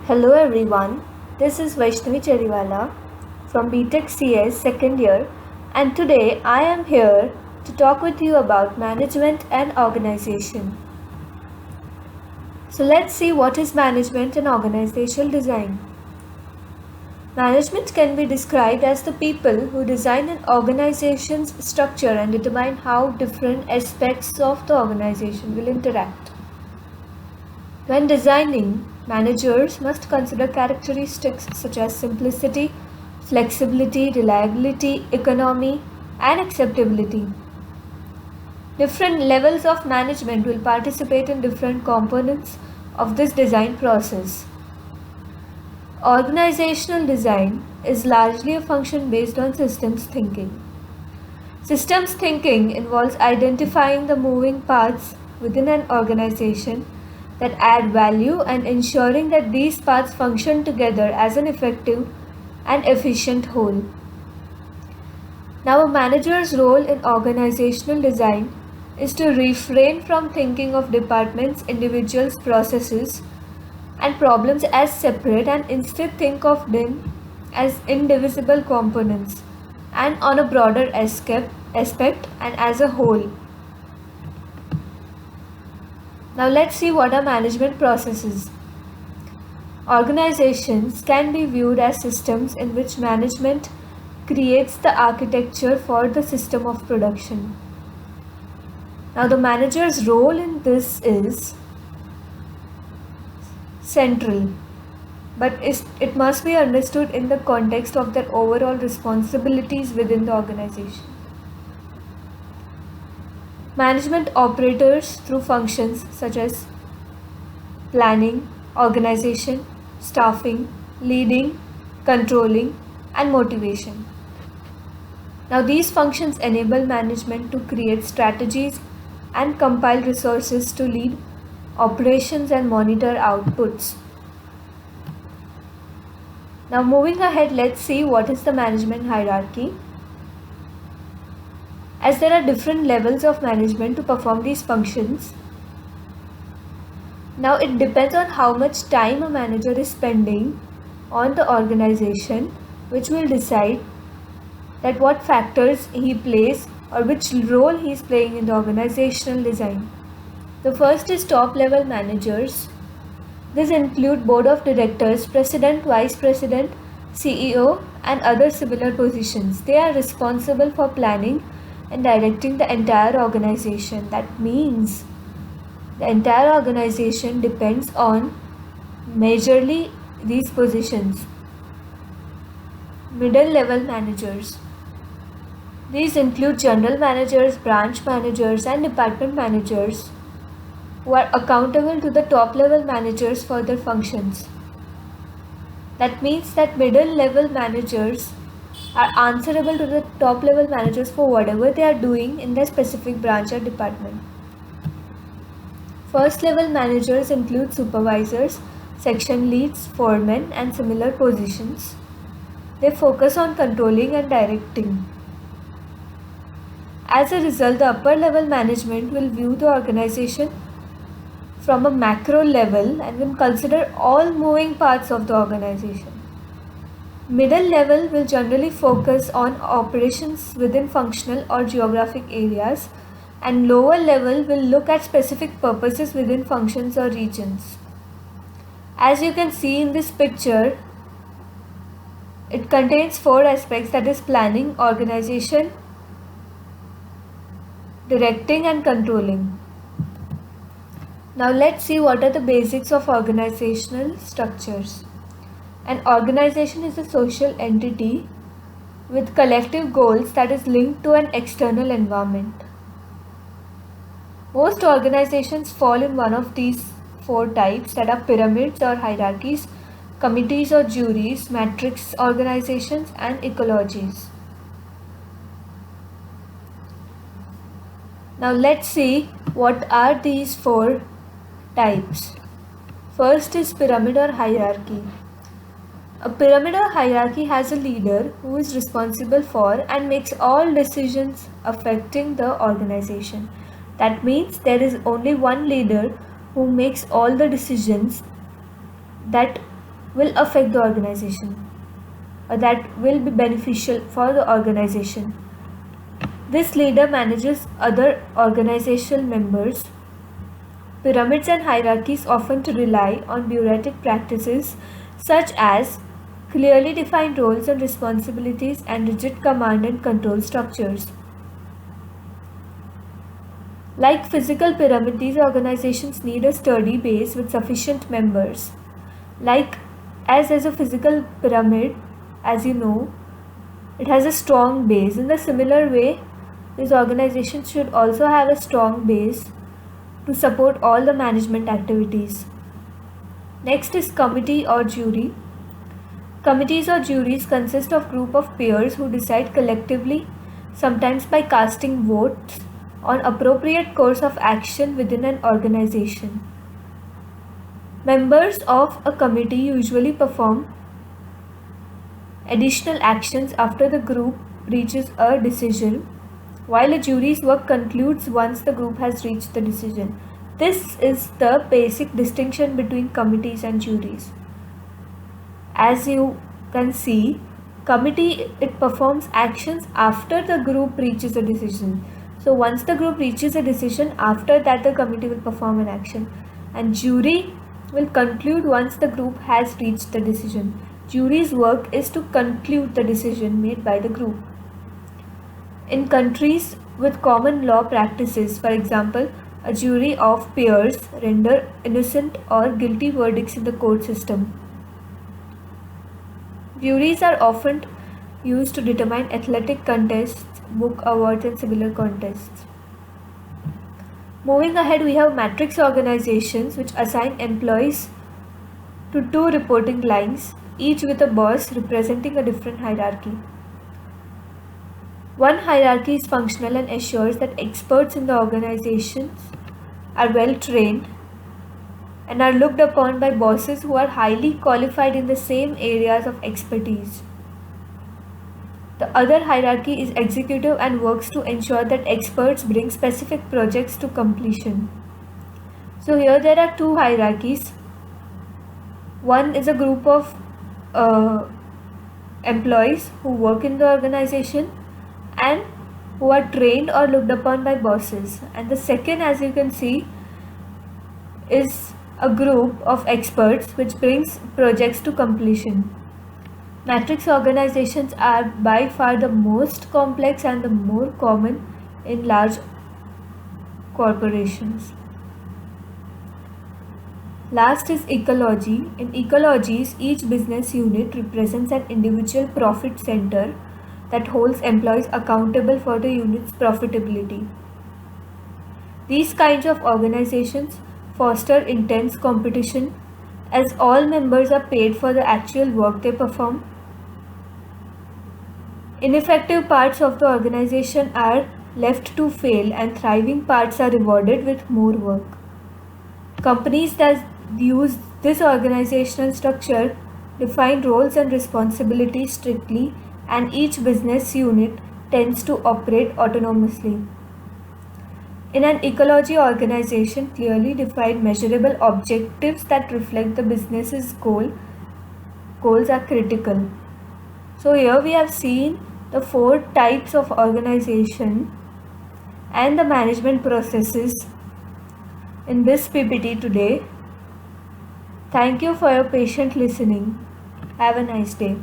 Hello everyone, this is Vaishnavi Cheriwala from BTech CS second year, and today I am here to talk with you about management and organization. So let's see what is management and organizational design. Management can be described as the people who design an organization's structure and determine how different aspects of the organization will interact. When designing, managers must consider characteristics such as simplicity, flexibility, reliability, economy, and acceptability. Different levels of management will participate in different components of this design process. Organizational design is largely a function based on systems thinking. Systems thinking involves identifying the moving parts within an organization that add value and ensuring that these parts function together as an effective and efficient whole. Now, a manager's role in organizational design is to refrain from thinking of departments, individuals, processes, and problems as separate and instead think of them as indivisible components and on a broader aspect and as a whole. Now let's see what are management processes. Organizations can be viewed as systems in which management creates the architecture for the system of production. Now the manager's role in this is central, but it must be understood in the context of their overall responsibilities within the organization. Management operators through functions such as planning, organization, staffing, leading, controlling, and motivation. Now, these functions enable management to create strategies and compile resources to lead operations and monitor outputs. Now, moving ahead, let's see what is the management hierarchy. As there are different levels of management to perform these functions, now it depends on how much time a manager is spending on the organization, which will decide that what factors he plays or which role he is playing in the organizational design. The first is top level managers. These include board of directors, president, vice president, CEO, and other similar positions. They are responsible for planning and directing the entire organization. That means the entire organization depends on majorly these positions. Middle level managers. These include general managers, branch managers, and department managers who are accountable to the top level managers for their functions. That means that middle level managers are answerable to the top level managers for whatever they are doing in their specific branch or department. First level managers include supervisors, section leads, foremen, and similar positions. They focus on controlling and directing. As a result, the upper level management will view the organization from a macro level and will consider all moving parts of the organization. Middle level will generally focus on operations within functional or geographic areas, and lower level will look at specific purposes within functions or regions. As you can see in this picture, it contains four aspects, that is planning, organization, directing, and controlling. Now let's see what are the basics of organizational structures. An organization is a social entity with collective goals that is linked to an external environment. Most organizations fall in one of these four types, that are pyramids or hierarchies, committees or juries, matrix organizations, and ecologies. Now let's see what are these four types. First is pyramid or hierarchy. A pyramid or hierarchy has a leader who is responsible for and makes all decisions affecting the organization. That means there is only one leader who makes all the decisions that will affect the organization or that will be beneficial for the organization. This leader manages other organizational members. Pyramids and hierarchies often rely on bureaucratic practices such as clearly defined roles and responsibilities and rigid command and control structures. Like physical pyramid, these organizations need a sturdy base with sufficient members. Like as a physical pyramid, as you know, it has a strong base. In the similar way, these organizations should also have a strong base to support all the management activities. Next is committee or jury. Committees or juries consist of group of peers who decide collectively, sometimes by casting votes, on appropriate course of action within an organization. Members of a committee usually perform additional actions after the group reaches a decision, while a jury's work concludes once the group has reached the decision. This is the basic distinction between committees and juries. As you can see, committee, it performs actions after the group reaches a decision. So once the group reaches a decision, after that the committee will perform an action, and jury will conclude once the group has reached the decision. Jury's work is to conclude the decision made by the group. In countries with common law practices, for example, a jury of peers render innocent or guilty verdicts in the court system. Juries are often used to determine athletic contests, book awards, and similar contests. Moving ahead, we have matrix organizations which assign employees to two reporting lines, each with a boss representing a different hierarchy. One hierarchy is functional and assures that experts in the organizations are well trained and are looked upon by bosses who are highly qualified in the same areas of expertise. The other hierarchy is executive and works to ensure that experts bring specific projects to completion. So here there are two hierarchies. One is a group of employees who work in the organization and who are trained or looked upon by bosses. And the second, as you can see, is a group of experts which brings projects to completion. Matrix organizations are by far the most complex and the more common in large corporations. Last is ecology. In ecologies, each business unit represents an individual profit center that holds employees accountable for the unit's profitability. These kinds of organizations foster intense competition as all members are paid for the actual work they perform. Ineffective parts of the organization are left to fail and thriving parts are rewarded with more work. Companies that use this organizational structure define roles and responsibilities strictly, and each business unit tends to operate autonomously. In an ecology organization, clearly defined measurable objectives that reflect the business's goals are critical. So here we have seen the 4 types of organization and the management processes in this PPT today. Thank you for your patient listening. Have a nice day.